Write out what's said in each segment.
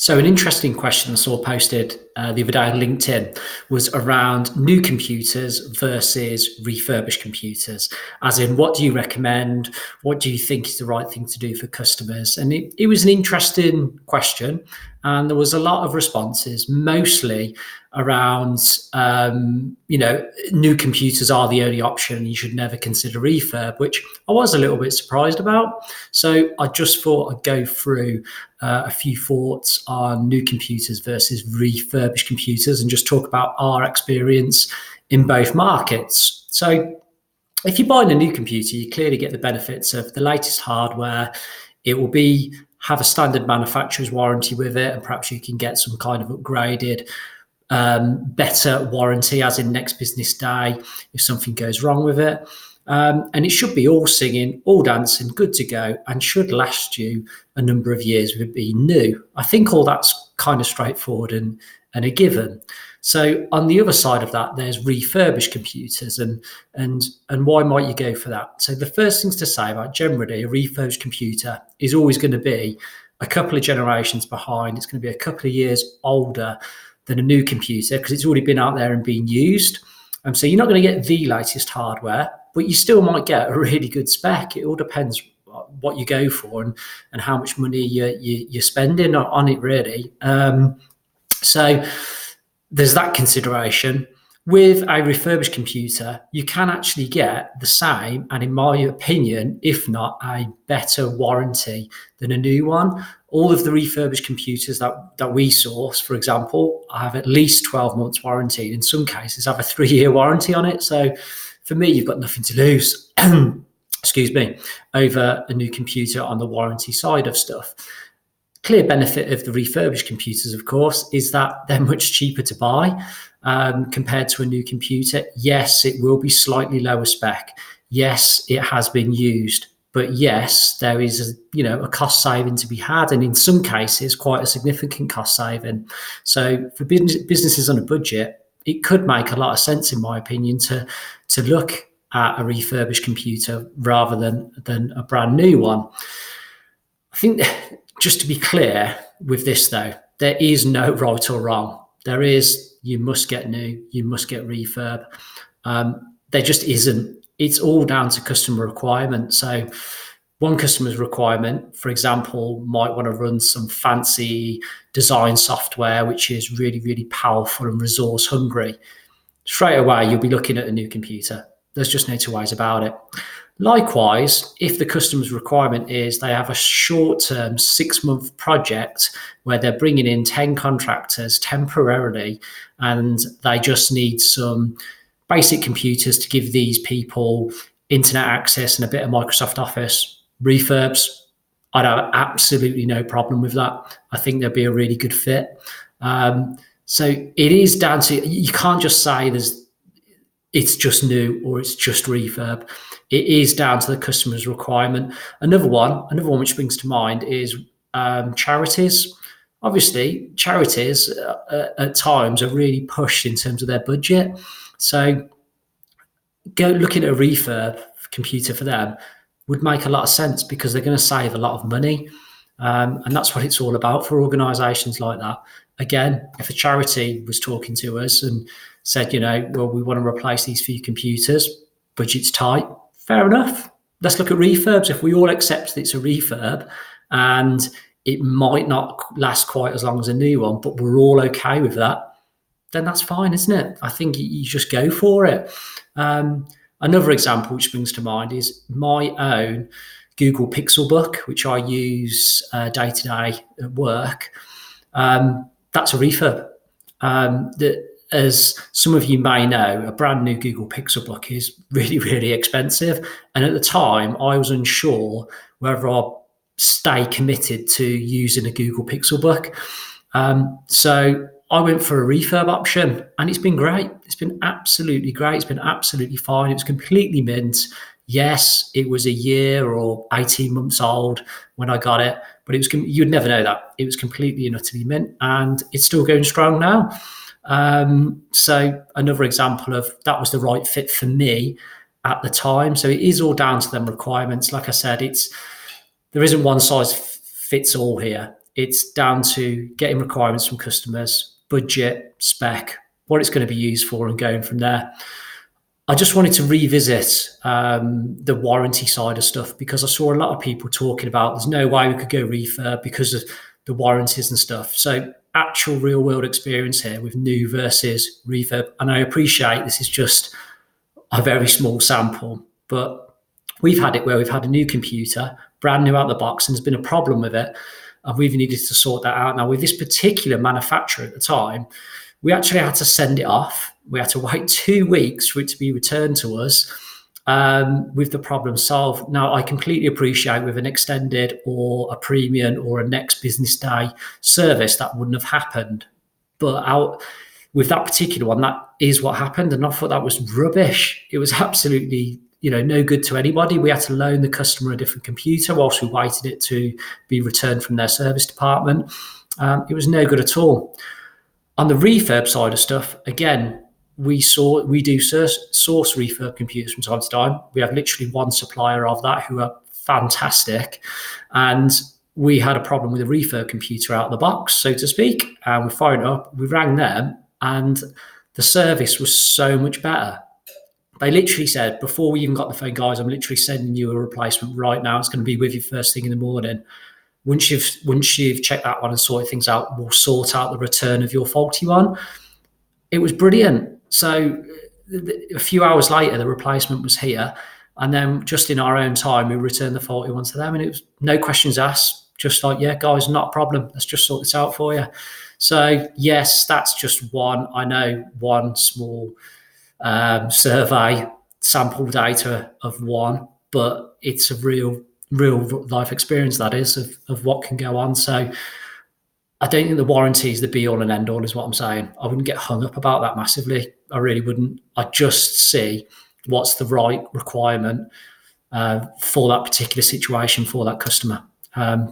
So an interesting question I saw posted the other day on LinkedIn was around new computers versus refurbished computers. As in, what do you recommend? What do you think is the right thing to do for customers? And it was an interesting question. And there was a lot of responses, mostly around, new computers are the only option. You should never consider refurb, which I was a little bit surprised about. So I just thought I'd go through a few thoughts on new computers versus refurbished computers and just talk about our experience in both markets. So if you're buying a new computer, you clearly get the benefits of the latest hardware. It will have a standard manufacturer's warranty with it, and perhaps you can get some kind of upgraded better warranty, as in next business day if something goes wrong with it. And it should be all singing, all dancing, good to go, and should last you a number of years with it being new. I think all that's kind of straightforward and a given. So on the other side of that, there's refurbished computers, and why might you go for that? So the first things to say about generally a refurbished computer is always going to be a couple of generations behind. It's going to be a couple of years older than a new computer because it's already been out there and being used. So you're not going to get the latest hardware, but you still might get a really good spec. It all depends what you go for and how much money you're spending on it, really. So there's that consideration. With a refurbished computer, you can actually get the same, and in my opinion, if not a better warranty than a new one. All of the refurbished computers that we source, for example, have at least 12 months warranty. In some cases, have a 3-year warranty on it. So for me, you've got nothing to lose, excuse me, over a new computer on the warranty side of stuff. Clear benefit of the refurbished computers, of course, is that they're much cheaper to buy compared to a new computer. Yes, it will be slightly lower spec. Yes, it has been used. But yes, there is a cost saving to be had, and in some cases, quite a significant cost saving. So for businesses on a budget, it could make a lot of sense, in my opinion, to look at a refurbished computer rather than a brand new one. I think, just to be clear with this, though, there is no right or wrong. There is, you must get new, you must get refurb. There just isn't. It's all down to customer requirement. So one customer's requirement, for example, might want to run some fancy design software, which is really, really powerful and resource hungry. Straight away, you'll be looking at a new computer. There's just no two ways about it. Likewise, if the customer's requirement is they have a short-term 6-month project where they're bringing in 10 contractors temporarily, and they just need some basic computers to give these people internet access and a bit of Microsoft Office, refurbs, I'd have absolutely no problem with that. I think there'd be a really good fit. So it is down to, you can't just say it's just new or it's just refurb. It is down to the customer's requirement. Another one which springs to mind is charities. Obviously, charities at times are really pushed in terms of their budget. So looking at a refurb computer for them would make a lot of sense because they're going to save a lot of money. And that's what it's all about for organisations like that. Again, if a charity was talking to us and said, well, we want to replace these few computers, budget's tight, fair enough. Let's look at refurbs. If we all accept that it's a refurb and it might not last quite as long as a new one, but we're all okay with that, then that's fine, isn't it? I think you just go for it. Another example which springs to mind is my own Google Pixelbook, which I use day to day at work. That's a refurb. As some of you may know, a brand new Google Pixelbook is really, really expensive. And at the time, I was unsure whether I'd stay committed to using a Google Pixelbook. So I went for a refurb option, and it's been great. It's been absolutely great. It's been absolutely fine. It was completely mint. Yes, it was a year or 18 months old when I got it, but you'd never know that. It was completely and utterly mint, and it's still going strong now. So another example of that was the right fit for me at the time. So it is all down to them requirements. Like I said, there isn't one size fits all here. It's down to getting requirements from customers, budget, spec, what it's going to be used for, and going from there. I just wanted to revisit the warranty side of stuff, because I saw a lot of people talking about there's no way we could go refurb because of the warranties and stuff. So actual real world experience here with new versus refurb. And I appreciate this is just a very small sample, but we've had it where we've had a new computer, brand new out of the box, and there's been a problem with it. And we've needed to sort that out. Now, with this particular manufacturer at the time, we actually had to send it off. We had to wait 2 weeks for it to be returned to us with the problem solved. Now, I completely appreciate with an extended or a premium or a next business day service, that wouldn't have happened. But with that particular one, that is what happened. And I thought that was rubbish. It was absolutely no good to anybody. We had to loan the customer a different computer whilst we waited it to be returned from their service department. It was no good at all. On the refurb side of stuff, again, we do source refurb computers from time to time. We have literally one supplier of that who are fantastic. And we had a problem with a refurb computer out of the box, so to speak. And we phoned up, we rang them, and the service was so much better. They literally said, before we even got the phone, guys, I'm literally sending you a replacement right now. It's going to be with you first thing in the morning. Once you've checked that one and sorted things out, we'll sort out the return of your faulty one. It was brilliant. So a few hours later, the replacement was here. And then just in our own time, we returned the faulty one to them. And it was no questions asked. Just like, yeah, guys, not a problem. Let's just sort this out for you. So yes, that's just one. I know one small survey sample data of one, but it's a real life experience, that is, of what can go on. So I don't think the warranty is the be all and end all, is what I'm saying. I wouldn't get hung up about that massively. I really wouldn't. I just see what's the right requirement for that particular situation for that customer.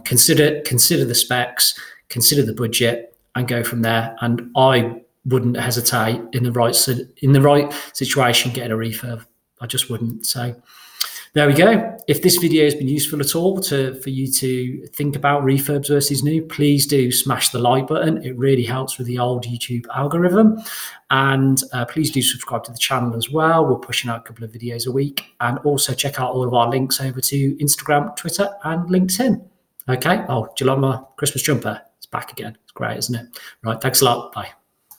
Consider the specs, consider the budget, and go from there. And I wouldn't hesitate in the right situation getting a refurb. I just wouldn't. So there we go. If this video has been useful at all for you to think about refurbs versus new, please do smash the like button. It really helps with the old YouTube algorithm. And please do subscribe to the channel as well. We're pushing out a couple of videos a week. And also check out all of our links over to Instagram, Twitter, and LinkedIn. Okay. Oh, do you like my Christmas jumper? It's back again. It's great, isn't it? Right. Thanks a lot. Bye.